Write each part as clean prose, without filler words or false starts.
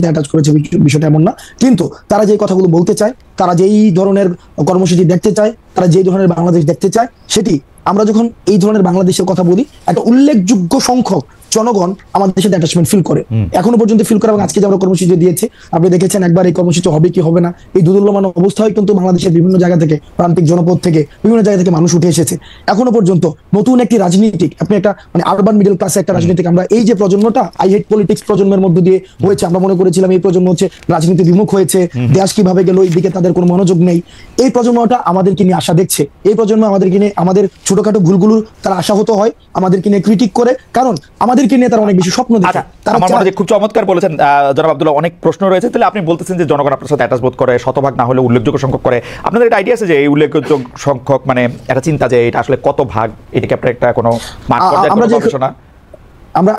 Attach করেছে, বিষয়টা এমন না। কিন্তু তারা যে কথাগুলো বলতে চায়, তারা যেই ধরনের কর্মসূচি দেখতে চায়, তারা যেই ধরনের বাংলাদেশ দেখতে চায়, সেটি আমরা যখন এই ধরনের বাংলাদেশের কথা বলি, একটা উল্লেখযোগ্য সংখ্যক জনগণ আমাদের সাথে অ্যাটাচমেন্ট ফিল করে, এখনো পর্যন্ত ফিল করে। এবং আজকে যে আমরা কর্মসূচি দিয়েছি, আপনি দেখেছেন একবার এই কর্মসূচি হবে কি হবে না, এই দুদুল্যমান অবস্থায় কিন্তু বাংলাদেশের বিভিন্ন জায়গা থেকে, প্রান্তিক জনপদ থেকে, বিভিন্ন জায়গা থেকে মানুষ উঠে এসেছে। এখনো পর্যন্ত নতুন একটি রাজনীতিক, আপনি একটা মানে আরবান মিডল ক্লাসে একটা রাজনীতিক, আমরা এই যে প্রজন্মটা আই হেট পলিটিক্স প্রজন্মের মধ্যে দিয়ে হয়েছে, আমরা মনে করেছিলাম এই প্রজন্ম হচ্ছে রাজনীতি বিমুখ হয়েছে, দেশ কিভাবে গেল এই দিকে তাদের কোনো মনোযোগ নেই। এই প্রজন্মটা আমাদেরকে নিয়ে আশা দেখছে, এই প্রজন্ম আমাদেরকে নিয়ে আমাদের ছোটখাটো ভুলগুলো তারা আশাহত হয়, আমাদেরকে নিয়ে ক্রিটিক করে, কারণ আমাদেরকে নিয়ে তারা অনেক বেশি স্বপ্ন দেখে। আমার মনে হয় খুব চমৎকার বলেছেন জনাব আব্দুল্লাহ, অনেক প্রশ্ন রয়েছে। তাহলে আপনি বলতেছেন যে জনগণ আপনার সাথে অ্যাটাচ বোধ করে, শতভাগ না হলে উল্লেখযোগ্য সংখ্যক করে। আপনাদের একটা আইডিয়া আছে যে এই উল্লেখযোগ্য সংখ্যক মানে একটা চিন্তা যে এটা আসলে কত ভাগ, এটাকে আপনার একটা কোনো মার্ক পর্যায়ে কোনো গবেষণা?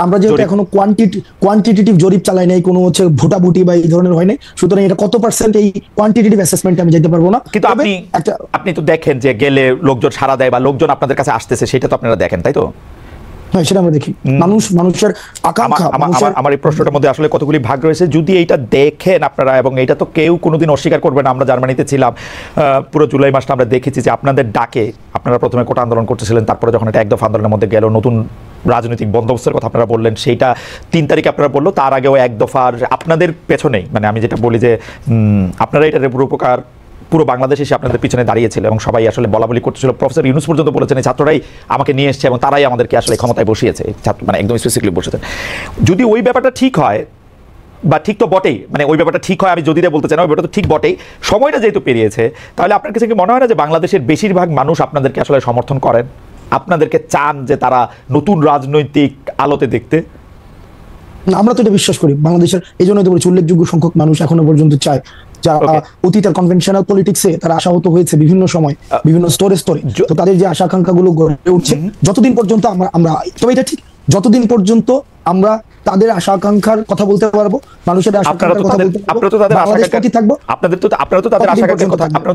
আমরা যেহেতু এখনো কোয়ান্টিটেটিভ জরিপ চালাই নাই, কোনো হচ্ছে ভোটাভুটি বা এই ধরনের হয় নাই, সুতরাং এটা কত পার্সেন্ট এই কোয়ান্টিটেটিভ অ্যাসেসমেন্টে আমি যেতে পারবো না। কিন্তু আপনি তো দেখেন যে গেলে লোকজন সাড়া দেয় বা লোকজন আপনাদের কাছে আসতেছে, সেটা তো আপনারা দেখেন, তাই তো? হ্যাঁ, সেটা আমরা দেখি। মানুষের আকাঙ্ক্ষা। আমার এই প্রশ্নটার মধ্যে আসলে কতগুলি ভাগ রয়েছে, যদি এইটা দেখেন আপনারা, এবং এটা তো কেউ কোনোদিন অস্বীকার করবে না। আমরা জার্মানিতে ছিলাম, পুরো জুলাই মাসটা আমরা দেখেছি যে আপনাদের ডাকে আপনারা প্রথমে কোটা আন্দোলন করতেছিলেন, তারপরে যখন এটা একদফা আন্দোলনের মধ্যে গেল, নতুন রাজনৈতিক বন্দোবস্তের কথা আপনারা বললেন, সেইটা 3 তারিখে আপনারা বললো, তার আগেও এক দফার আপনাদের পেছনেই, মানে আমি যেটা বলি যে আপনারা এটা রূপকার পুরো বাংলাদেশ এসে আপনাদের পিছনে দাঁড়িয়েছিল এবং সবাই আসলে বলাবলি করতেছিল। প্রফেসর ইউনুস পর্যন্ত বলেছেন এই ছাত্ররাই আমাকে নিয়ে এসছে এবং তারাই আমাদেরকে আসলে ক্ষমতায় বসিয়েছে, ছাত্র মানে একদম স্পেসিফিকলি বসেছেন। যদি ওই ব্যাপারটা ঠিক হয়, বা ঠিক তো বটেই, মানে ওই ব্যাপারটা ঠিক হয়, আমি যদি বলতে চাই না, ওই ব্যাপারটা তো ঠিক বটেই, সময়টা যেহেতু পেরিয়েছে, তাহলে আপনার কাছে কি মনে হয় না যে বাংলাদেশের বেশিরভাগ মানুষ আপনাদেরকে আসলে সমর্থন করেন, আপনাদেরকে চান যে তারা নতুন রাজনৈতিক আলোতে দেখতে? আমরা তো এটা বিশ্বাস করি, বাংলাদেশের এই জন্য তো বলছি উল্লেখযোগ্য সংখ্যক মানুষ এখনো পর্যন্ত চায়, যারা অতীতের কনভেনশনাল পলিটিক্সে তারা আশাহত হয়েছে বিভিন্ন সময়, বিভিন্ন স্তরে, তো তাদের যে আশা আকাঙ্ক্ষাগুলো গড়ে উঠছে, যতদিন পর্যন্ত আমরা তবে এটা ঠিক, যতদিন পর্যন্ত আমরা তাদের আশা আকাঙ্ক্ষার কথা বলতে পারবো, মানুষের আশা আকাঙ্ক্ষার কথা বলতে পারবো, আপনারা তো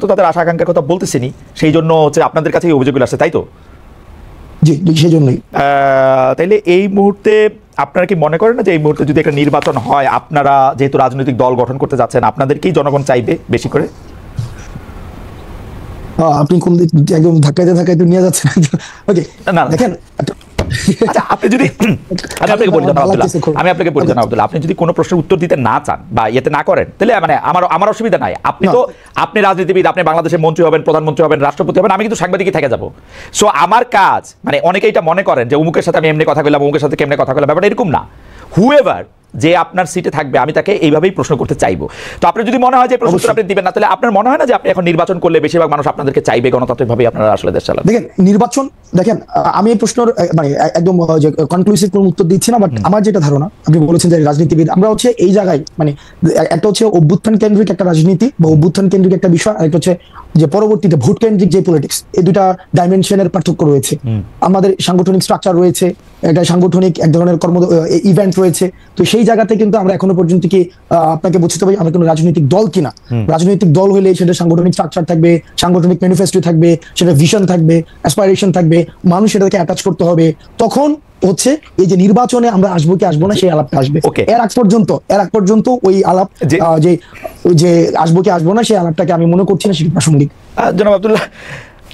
তাদের আশা আকাঙ্ক্ষার কথা বলতেছেনই, সেই জন্য হচ্ছে আপনাদের কাছে এই অভিযোগগুলো আসছে, তাই তো? জি, সেই জন্যই। তাইলে এই মুহূর্তে আপনারা কি মনে করেন না যে এই মুহূর্তে যদি একটা নির্বাচন হয়, আপনারা যেহেতু রাজনৈতিক দল গঠন করতে যাচ্ছেন, আপনাদেরকেই জনগণ চাইবে বেশি করে? আপনি কোন একদম ধাক্কাইতে নিয়ে যাচ্ছেন। ওকে, দেখেন আপনি যদি আপনাকে বলি জানাব আব্দুল্লাহ, আপনি যদি কোনো প্রশ্নের উত্তর দিতে না চান বা ইয়েতে না করেন, তাহলে মানে আমার অসুবিধা নাই। আপনি রাজনীতিবিদ, আপনি বাংলাদেশের মন্ত্রী হবেন, প্রধানমন্ত্রী হবেন, রাষ্ট্রপতি হবেন, আমি কিন্তু সাংবাদিকই থেকে যাব। সো আমার কাজ, মানে অনেকেই এটা মনে করেন যে অমুকের সাথে আমি এমনি কথা বললাম, অমুকের সাথে কেমনে কথা বললাম, ব্যাপারটা এরকম না। হুএভার যে আপনার সিটে থাকবে, আমি তাকে এইভাবেই প্রশ্ন করতে চাইবো। তো আপনার যদি মনে হয় যে প্রশ্ন আপনি দিবেন না, তাহলে আপনার মনে হয় না যে আপনি এখন নির্বাচন করলে বেশিরভাগ মানুষ আপনাদেরকে চাইবে, গণতান্ত্রিকভাবে আপনারা আসলে দেশ চালাবেন? দেখেন নির্বাচন, দেখেন আমি এই প্রশ্নের মানে একদম যে কনক্লুসিভ কোনো উত্তর দিচ্ছি না, বাট আমার যেটা ধারণা, আপনি বলেছেন যে রাজনীতিবিদ, আমরা হচ্ছে এই জায়গায় মানে একটা হচ্ছে অভ্যুত্থান কেন্দ্রিক একটা রাজনীতি বা অভ্যুত্থান কেন্দ্রিক একটা বিষয়, আর একটা হচ্ছে যে পরবর্তীতে ভোট কেন্দ্রিক যে পলিটিক্স, এই দুটা ডাইমেনশনের পার্থক্য রয়েছে। আমাদের সাংগঠনিক স্ট্রাকচার রয়েছে, একটা সাংগঠনিক এক ধরনের ইভেন্ট রয়েছে, তো সেই জায়গাতে কিন্তু আমরা এখনো পর্যন্ত কি আপনাকে বুঝতে হবে আমরা কোনো রাজনৈতিক দল কিনা। রাজনৈতিক দল হলে সেটা সাংগঠনিক স্ট্রাকচার থাকবে, সাংগঠনিক ম্যানিফেস্টো থাকবে, সেটা ভিশন থাকবে, অ্যাসপাইরেশন থাকবে, মানুষ সেটাকে অ্যাটাচ করতে হবে। তখন হচ্ছে এই যে নির্বাচনে আমরা আসবো কি আসবো না সেই আলাপটা আসবে। এর আগ পর্যন্ত ওই আলাপ যে আসবো কি আসবো না সেই আলাপটাকে আমি মনে করছি না সেটা প্রাসঙ্গিক। জনাব আব্দুল্লাহ,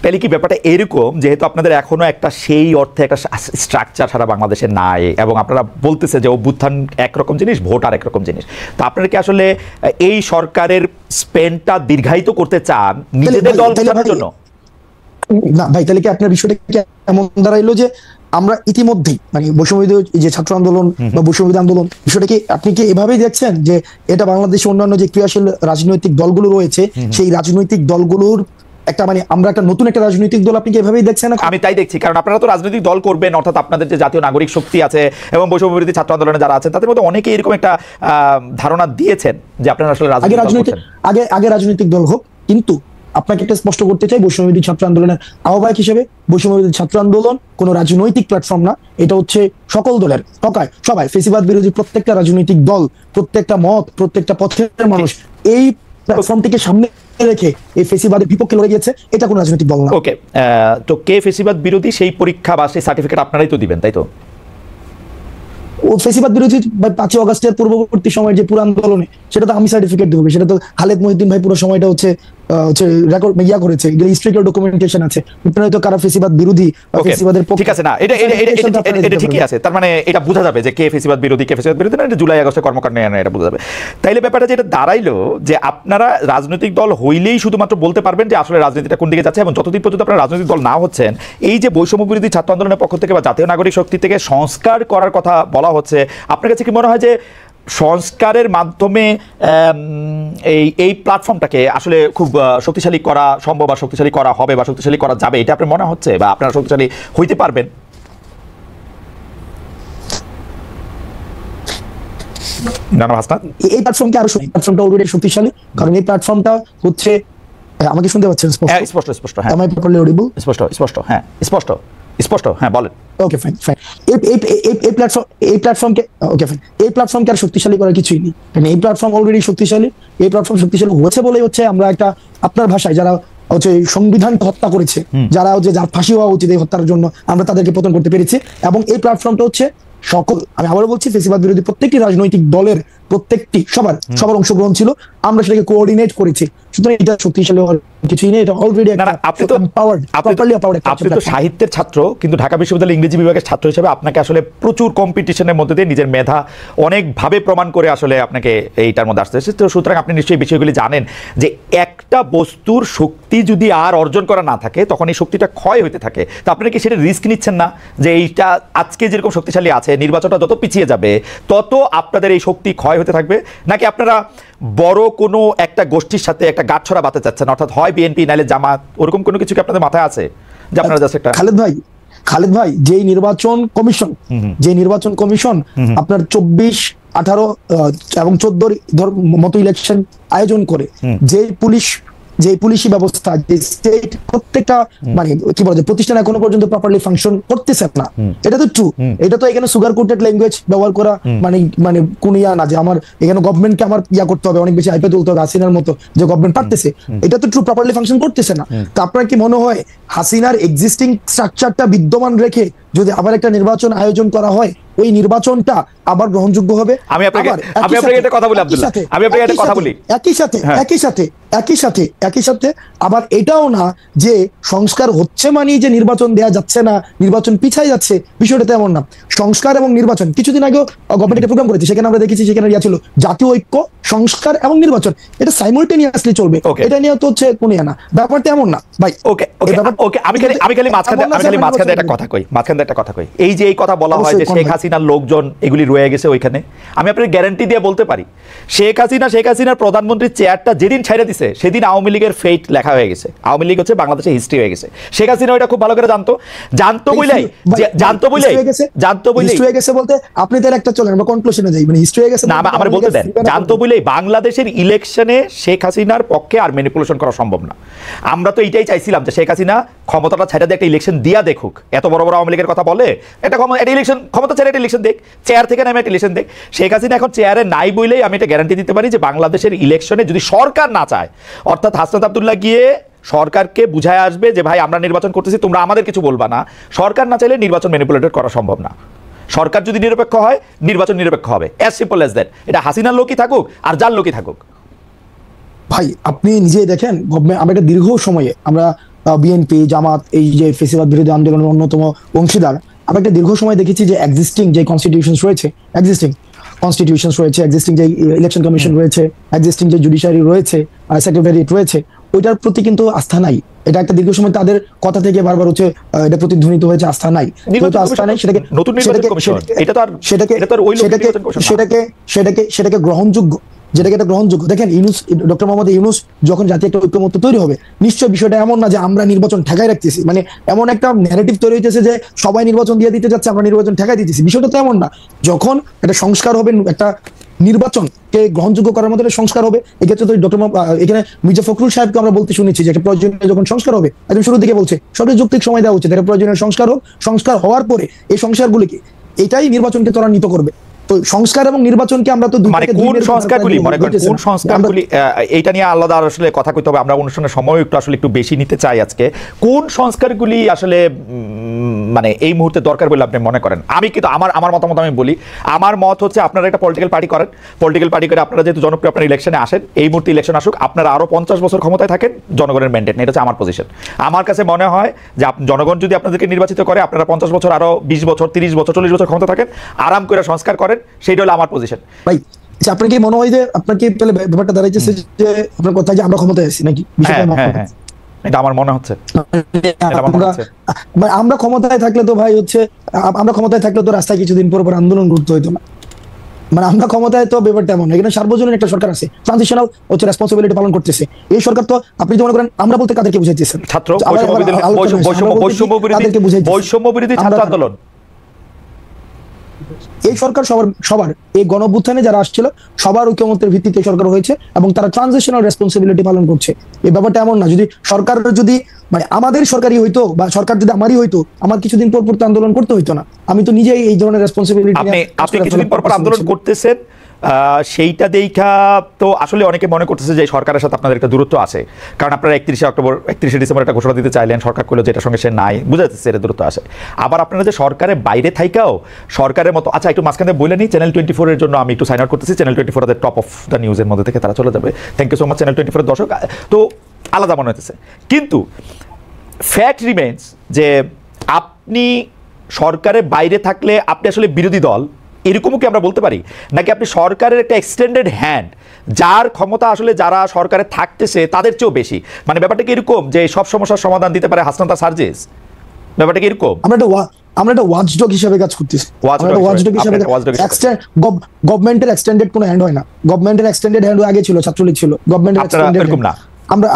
তাহলে কি ব্যাপারটা এরকম যেহেতু আপনাদের এখনো একটা সেই অর্থে একটা স্ট্রাকচার সারা বাংলাদেশে নাই, এবং আপনারা বলতেছে যে অভ্যুত্থান একরকম জিনিস, ভোট আর একরকম জিনিস, তো আপনারা কি আসলে এই সরকারের স্পেনটা দীর্ঘায়িত করতে চান নিজেদের দল গঠনের জন্য? না ভাই, তাহলে কি আপনার বিষয়টা কি এমন দাঁড়াইলো যে আমরা ইতিমধ্যেই মানে বৈষম্যবিরোধী যে ছাত্র আন্দোলন বা বৈষম্যবিরোধী আন্দোলন, বিষয়টা কি আপনি কি এভাবেই দেখছেন যে এটা বাংলাদেশে অন্যান্য যে ক্রিয়াশীল রাজনৈতিক দলগুলো রয়েছে, সেই রাজনৈতিক দলগুলোর একটা মানে আমরা একটা নতুন একটা রাজনৈতিক দল, আপনি কি এভাবেই দেখছেন? আমি তাই দেখছি, কারণ আপনারা তো রাজনৈতিক দল করবেন, অর্থাৎ আপনাদের যে জাতীয় নাগরিক শক্তি আছে এবং বৈষম্যবিরোধী ছাত্র আন্দোলনে যারা আছেন, তাদের মধ্যে অনেকেই এরকম একটা ধারণা দিয়েছেন যে আপনারা আসলে আগে রাজনৈতিক দল হোক, কিন্তু আপনাকে একটা স্পষ্ট করতে চাই, বৈষম্যবিরোধী ছাত্র আন্দোলনের আহ্বায়ক হিসেবে বৈষম্যবিরোধী ছাত্র আন্দোলন কোনো রাজনৈতিক প্ল্যাটফর্ম না, এটা হচ্ছে সকল দলের সবাই ফেসিবাদ বিরোধী প্রত্যেকটা রাজনৈতিক দল, প্রত্যেকটা মত, প্রত্যেকটা পথের মানুষ এই প্ল্যাটফর্মটিকে সামনে রেখে এই ফেসিবাদের বিপক্ষে লড়ে গিয়েছে, এটা কোনো রাজনৈতিক দল না। ওকে, তো কে ফেসিবাদ বিরোধী সেই পরীক্ষা বা সেই সার্টিফিকেট আপনারাই তো দিবেন, তাই তো? ও ফেসিবাদ বিরোধী 5 অগস্টের পূর্ববর্তী সময়ের যে পুরো আন্দোলনে, সেটা তো আমি সার্টিফিকেট দেবো, সেটা তো খালেদ মহিউদ্দিন ভাই পুরো সময়টা হচ্ছে রেকর্ড করেছে, হিস্ট্রিক্যাল ডকুমেন্টেশন আছে। আপনারা তো কারা ফেসিবাদ বিরোধী বা ফেসিবাদের পক্ষে, ঠিক আছে না, এটা ঠিকই আছে। তার মানে এটা বোঝা যাবে যে কে ফেসিবাদ বিরোধী কে ফেসিবাদ বিরোধী না, এটা জুলাই আগস্টের কর্মকাণ্ড নিয়ে এটা বোঝা যাবে। তাইলে ব্যাপারটা যেটা দাঁড়াইলো যে আপনারা রাজনৈতিক দল হইলেই শুধুমাত্র বলতে পারবেন যে আসলে রাজনীতিটা কোন দিকে যাচ্ছে, এবং যতদিন পর্যন্ত আপনারা রাজনৈতিক দল না হচ্ছেন, এই যে বৈষম্য বিরোধী ছাত্র আন্দোলনের পক্ষ থেকে বা জাতীয় নাগরিক শক্তি থেকে সংস্কার করার কথা বলা হচ্ছে, আপনার কাছে কি মনে হয় যে সংস্কারের মাধ্যমে এই প্ল্যাটফর্মটাকে আসলে খুব শক্তিশালী করা সম্ভব বা শক্তিশালী করা হবে বা শক্তিশালী করা যাবে, এটা আপনার মনে হচ্ছে বা আপনারা শক্তিশালী হইতে পারবেন? এই প্ল্যাটফর্মকে আরো প্ল্যাটফর্মটা অলরেডি শক্তিশালী, কারণ এই প্ল্যাটফর্মটা হচ্ছে, আমাকে শুনতে পাচ্ছেন? স্পষ্ট স্পষ্ট, হ্যাঁ। Am I properly audible? স্পষ্ট স্পষ্ট, হ্যাঁ স্পষ্ট স্পষ্ট, হ্যাঁ বলেন। Okay fine fine. এই প্ল্যাটফর্মকে আর শক্তিশালী করার কিছুই নেই, কারণ এই প্ল্যাটফর্ম অলরেডি শক্তিশালী। এই প্ল্যাটফর্ম শক্তিশালী হয়েছে বলেই হচ্ছে আমরা একটা, আপনার ভাষায় যারা হচ্ছে সংবিধানকে হত্যা করেছে, যারা হচ্ছে যার ফাঁসি হওয়া উচিত এই হত্যার জন্য, আমরা তাদেরকে পতন করতে পেরেছি। এবং এই প্ল্যাটফর্মটা হচ্ছে সকল, আমি আবারও বলছি, ফেসিবাদ বিরোধী প্রত্যেকটি রাজনৈতিক দলের প্রত্যেকটি সবার অংশগ্রহণ ছিল, আমরা সেটাকে কোঅর্ডিনেট করেছি। সুতরাং এটা শক্তিশালী হওয়ার কিছুই নেই, এটা অলরেডি আপনি তো সাহিত্যের ছাত্র, কিন্তু ঢাকা বিশ্ববিদ্যালয়ের ইংরেজি বিভাগের ছাত্র হিসেবে আপনাকে আসলে প্রচুর কম্পিটিশনের মধ্যে দিয়ে নিজের মেধা অনেকভাবে প্রমাণ করে আসলে আপনাকে এইটার মধ্যে আসতে হচ্ছে। তো সুতরাং আপনি নিশ্চয়ই বিষয়গুলি জানেন যে একটা বস্তুর শক্তি যদি আর অর্জন করা না থাকে, তখন এই শক্তিটা ক্ষয় হতে থাকে। তো আপনারা কি সেটা রিস্ক নিচ্ছেন না যে এইটা আজকে যেরকম শক্তিশালী আছে, নির্বাচনটা যত পিছিয়ে যাবে তত আপনাদের এই শক্তি ক্ষয় হতে থাকবে? নাকি আপনারা বড় কোনো একটা গোষ্ঠীর সাথে একটা গাঁটছড়া বাঁধতে চাচ্ছেন, অর্থাৎ হয় বিএনপি নাইলে জামাত, ওরকম কোনো কিছু কি আপনাদের মাথায় আছে যে আপনারা জাস্ট একটা? খালেদ ভাই যেই নির্বাচন কমিশন আপনার 24, 18 এবং 14 মতো ইলেকশন আয়োজন করে, যে পুলিশি ব্যবস্থা, যে স্টেট প্রত্যেকটা মানে কি বলে প্রতিষ্ঠান এখনো পর্যন্ত প্রপারলি ফাংশন করতেছে না, এটা তো ট্রু। এটা তো এখানে সুগার কোটেড ল্যাঙ্গুয়েজ ব্যবহার করা মানে কোন ইয়া না যে আমার এখানে গভর্নমেন্টকে আমার ইয়া করতে হবে, অনেক বেশি আইপে তুলতে হবে হাসিনার মতো, যে গভর্নমেন্ট পারতেছে, এটা তো ট্রু, প্রপারলি ফাংশন করতেছে না। তো আপনার কি মনে হয় হাসিনার এক্সিস্টিং স্ট্রাকচারটা বিদ্যমান রেখে যদি আবার একটা নির্বাচন আয়োজন করা হয়, ওই নির্বাচনটা আবার গ্রহণযোগ্য হবে? আমি আপনাকে একটা কথা বলি আব্দুল্লাহ, আমি আপনাকে একটা কথা বলি, একই সাথে আবার এটাও না যে সংস্কার হচ্ছে মানে যে নির্বাচন দেয়া যাচ্ছে না, নির্বাচন পিছাই যাচ্ছে, বিষয়টা তেমন না। সংস্কার এবং নির্বাচন, কিছুদিন আগেও গভর্নমেন্ট একটা প্রোগ্রাম করেছে, সেখানে আমরা দেখেছি, সেখানে ইয়া ছিল জাতীয় ঐক্য, সংস্কার এবং নির্বাচন, এটা সাইমultaneously চলবে, এটা নিয়ে তো হচ্ছে কোন ইয়া না, ব্যাপারটা এমন না ভাই। ওকে, আমি খালি মাঝখানে একটা কথা কই, এই যে এই কথা বলা হয় যে শেখ হাসিনার লোকজন এগুলি রয়ে গেছে ওইখানে, আমি আপনার গ্যারান্টি দিয়ে বলতে পারি, শেখ হাসিনার প্রধানমন্ত্রীর চেয়ারটা যেদিন ছাইড়া দিছে সেদিন আওয়ামী লীগের ফেট লেখা হয়ে গেছে। আওয়ামী লীগ হচ্ছে বাংলাদেশের হিস্ট্রি হয়ে গেছে। শেখ হাসিনা ওইটা খুব ভালো করে জানতো বলেই বলতে আপনি তার একটা চলেন আমরা কনক্লুশনে যাই, মানে হিস্ট্রি হয়ে গেছে না, আমার বলতে দেন, জানতো বলেই বাংলাদেশের ইলেকশনে শেখ হাসিনার পক্ষে আর ম্যানিপুলেশন করা সম্ভব না। আমরা তো এইটাই চাইছিলাম যে শেখ হাসিনা ক্ষমতাটা ছাইড়া দিয়ে একটা ইলেকশন দিয়া দেখুক, এত বড় বড় আওয়ামী লীগের কথা বলে, এটা ইলেকশন ক্ষমতা ছাড়া একটা ইলেকশন দেখ, চেয়ার থেকে নামে একটা ইলেকশন দেখ। শেখ হাসিনা এখন চেয়ারে নাই বলেই আমি এটা গ্যারান্টি দিতে পারি যে বাংলাদেশের ইলেকশনে যদি সরকার না চায়, অর্থাৎ হাসনাত আব্দুল্লাহ গিয়ে সরকারকে বুঝায় আসবে যে ভাই আমরা নির্বাচন করতেছি, তোমরা আমাদের কিছু বলবা না, সরকার না চাইলে নির্বাচন ম্যানিপুলেটেড করা সম্ভব না। সরকার যদি নিরপেক্ষ হয়, নির্বাচন নিরপেক্ষ হবে, অ্যাজ সিম্পল অ্যাজ দ্যাট। এটা হাসিনার লোকই থাকুক আর যার লোকই থাকুক। ভাই আপনি নিজেই দেখেন, আমরা একটা দীর্ঘ সময়ে আমরা বিএনপি, জামাত, এই যে ফেসিবাদ বিরোধী আন্দোলনের অন্যতম অংশীদার, আমরা একটা দীর্ঘ সময় দেখেছি যে এক্সিস্টিং যে কনস্টিটিউশনস রয়েছে, এক্সিস্টিং যে ইলেকশন কমিশন রয়েছে, এক্সিস্টিং যে জুডিশিয়ারি রয়েছে, সেক্রেটারিয়েট রয়েছে, ওইটার প্রতি কিন্তু আস্থা নাই। এটা একটা দীর্ঘ সময় তাদের কথা থেকে বারবার হচ্ছে এটা প্রতিধ্বনিত হয়েছে, আস্থা নাই, আস্থা নাই, সেটাকে গ্রহণযোগ্য, যেটাকে এটা গ্রহণযোগ্য। দেখেন ডক্টর মোহাম্মদ ইউনূস যখন জাতীয় একটা ঐক্যমত্য তৈরি হবে, নিশ্চয় বিষয়টা এমন না যে আমরা নির্বাচন ঠেকাই রাখতেছি, মানে এমন একটা ন্যারেটিভ তৈরি হইতেছে যে সবাই নির্বাচন দিয়ে দিতে যাচ্ছে, আমরা নির্বাচন ঠেকাই দিতেছি, বিষয়টা তো এমন না। যখন একটা সংস্কার হবে, একটা নির্বাচনকে গ্রহণযোগ্য করার মতো সংস্কার হবে, এক্ষেত্রে তো ডক্টর এখানে মির্জা ফখরুল সাহেবকে আমরা বলতে শুনেছি যে একটা প্রয়োজনীয় যখন সংস্কার হবে, একদম শুরুর দিকে বলছে সঠিক যৌক্তিক সময় দেওয়া উচিত, একটা প্রয়োজনীয় সংস্কার হোক, সংস্কার হওয়ার পরে এই সংস্কারগুলিকে এটাই নির্বাচনকে ত্বরান্বিত করবে। তো সংস্কার এবং নির্বাচনকে আমরা তো মানে কোন সংস্কারগুলি মনে করেন, কোন সংস্কারগুলি এইটা নিয়ে আলাদা আসলে কথা কইতে হবে, আমরা অনুষ্ঠানের সময় একটু বেশি নিতে চাই আজকে। কোন সংস্কারগুলি আসলে মানে এই মুহূর্তে দরকার বলে আপনি মনে করেন? আমি কিন্তু আমার মতামত আমি বলি, আমার মত হচ্ছে আপনারা একটা পলিটিক্যাল পার্টি করেন, পলিটিক্যাল পার্টি করে আপনারা যেহেতু জনপ্রিয়, আপনারা ইলেকশনে আসেন, এই মুহূর্তে ইলেকশন আসুক, আপনারা আরো 50 বছর ক্ষমতায় থাকেন, জনগণের ম্যান্ডেট নেই, এটা হচ্ছে আমার পজিশন। আমার কাছে মনে হয় যে জনগণ যদি আপনাদেরকে নির্বাচিত করে, আপনারা 50 বছর, আরো 20 বছর, 30 বছর, 40 বছর ক্ষমতা থাকেন, আরাম করে সংস্কার করেন, সেইটা হলো আমার পজিশন। ভাই আপনার কি মনে হয় যে আপনার কি পেলে ব্যাপারটা দাঁড়াইতেছে যে আপনার কথা যে আমরা ক্ষমতায় আছি নাকি? এটা আমার মনে হচ্ছে। আমরা ক্ষমতায় থাকলে তো ভাই হচ্ছে, আমরা ক্ষমতায় থাকলে তো রাস্তায় কিছুদিন পর পর আন্দোলন করতে হইতো না। মানে আমরা ক্ষমতায় তো ব্যাপারটা এমন, এখানে সার্বজনীন একটা সরকার আছে, ট্রানজিশনাল হচ্ছে রেসপন্সিবিলিটি পালন করতেছে এই সরকার। তো আপনি তো মনে করেন আমরা বলতে কাদেরকে বুঝাইতেছেন? ছাত্র বৈষম্য বিরোধী ছাত্র আন্দোলন। এই সরকার সবার এই গণঅভ্যুত্থানে যারা আসছিল সবার ঐকমত্যের ভিত্তিতে সরকার হয়েছে এবং তারা ট্রানজিশনাল রেসপন্সিবিলিটি পালন করছে। এই ব্যাপারটা এমন না যদি সরকার যদি মানে আমাদের সরকারি হইতো বা সরকার যদি আমারই হইতো, আমার কিছুদিন পর পর আন্দোলন করতে হইতো না। আমি তো নিজেই এই ধরনের রেসপন্সিবিলিটি। আপনি কিছুদিন পর পর আন্দোলন করতেছেন, সেইটা দেখা তো আসলে অনেকে মনে করতেছে যে সরকারের সাথে আপনাদের একটা দূরত্ব আছে, কারণ আপনারা 31শে ডিসেম্বর একটা ঘোষণা দিতে চাইলেন, সরকার করলো যেটার সঙ্গে সে নাই, বুঝা যাচ্ছে এটা দূরত্ব আছে। আবার আপনারা যে সরকারের বাইরে থাইকাও সরকারের মতো, আচ্ছা একটু মাঝখানে বলে নিই, চ্যানেল 24 এর জন্য আমি একটু সাইন আউট করতেছি। চ্যানেল 24 এর টপ অফ দ্য নিউজের মধ্যে থেকে তারা চলে যাবে। Thank you so much channel 24 এর দর্শক। তো আলাদা মনে হতেছে, কিন্তু ফ্যাক্ট রিমেন্স যে আপনি সরকারের বাইরে থাকলে আপনি আসলে বিরোধী দল, এরকমও কি আমরা বলতে পারি? নাকি আপনি সরকারের একটা এক্সটেন্ডেড হ্যান্ড, যার ক্ষমতা আসলে যারা সরকারে থাকতেছে তাদের চেয়েও বেশি? মানে ব্যাপারটা কি এরকম যে সব সমস্যার সমাধান দিতে পারে হাসনাত সার্জিস? ব্যাপারটা কি এরকম? আমরা একটা ওয়াচডগ হিসেবে কাজ করতেছি। গভর্নমেন্টের এক্সটেন্ডেড কোনো হ্যান্ড হয় না। গভর্নমেন্টের এক্সটেন্ডেড হ্যান্ড আগে ছিল, ছাত্রলীগ ছিল। গভর্নমেন্টের এক্সটেন্ডেড এরকম না।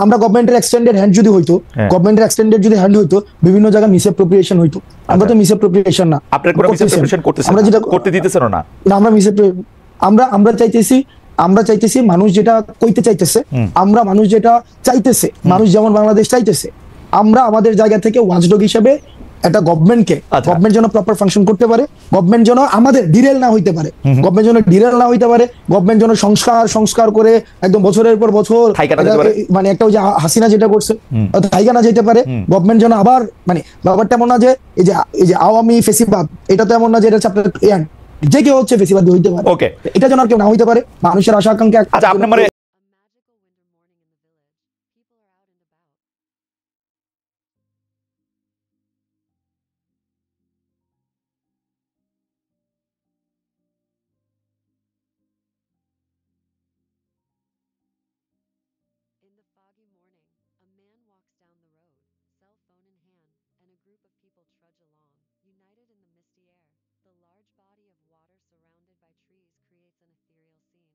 আমরা গভর্নমেন্টের এক্সটেন্ডেড হ্যান্ড যদি হইতো, গভর্নমেন্টের এক্সটেন্ডেড যদি হ্যান্ড হইতো, বিভিন্ন জায়গায় মিসঅ্যাপ্রোপ্রিয়েশন হইতো। আমরা তো মিসঅ্যাপ্রোপ্রিয়েশন না, আপনারা কোনো মিসঅ্যাপ্রোপ্রিয়েশন করতেছেন, আমরা যেটা করতে দিতেছেন না। আমরা আমরা চাইতেছি মানুষ যেটা কইতে চাইতেছে, মানুষ যেটা চাইতেছে, মানুষ যেমন বাংলাদেশ চাইতেছে, আমরা আমাদের জায়গা থেকে ওয়াচডগ হিসেবে একটা গভর্নমেন্টকে, গভর্নমেন্ট যেন প্রপার ফাংশন করতে পারে, গভর্নমেন্ট যেন আমাদের ডিরেল না হইতে পারে, গভর্নমেন্ট যেন সংস্কার করে একদম বছরের পর বছর মানে একটা ওই যে হাসিনা যেটা করছে থাইকা না যেতে পারে। গভর্নমেন্ট যেন আবার মানে ব্যাপারটা এমন না যে এই যে আওয়ামী ফেসিবাদ, এটা তো এমন না যে এটা আপনার যে কেউ হচ্ছে ফেসিবাদ হইতে পারে, এটা যেন আর কেউ না হইতে পারে। মানুষের আশা আকাঙ্ক্ষা। আচ্ছা আপনি মানে In the foggy morning, a man walks down the road, cell phone in hand, and a group of people trudge along, united in the misty air. The large body of water surrounded by trees creates an ethereal scene.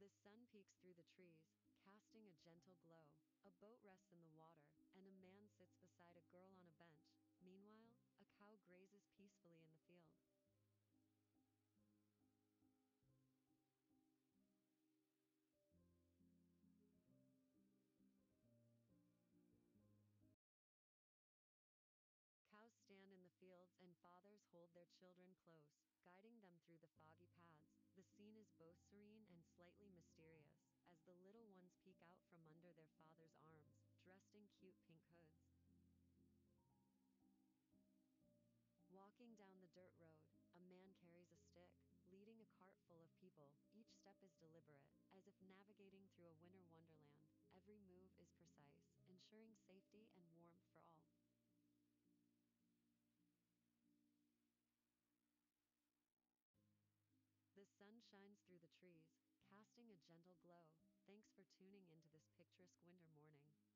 The sun peeks through the trees, casting a gentle glow. A boat rests in the water, and a man sits beside a girl on a bench. Meanwhile, a cow grazes peacefully in the field. Cows stand in the fields and fathers hold their children close, guiding them through the foggy paths. The scene is both serene and slightly mysterious, as the little ones peek out from under their father's arms, dressed in cute pink hoods. Walking down the dirt road, a man carries a stick, leading a cart full of people. Each step is deliberate, as if navigating through a winter wonderland. Every move is precise, ensuring safety and warmth for all. The sun shines through the trees, casting a gentle glow. Thanks for tuning into this picturesque winter morning.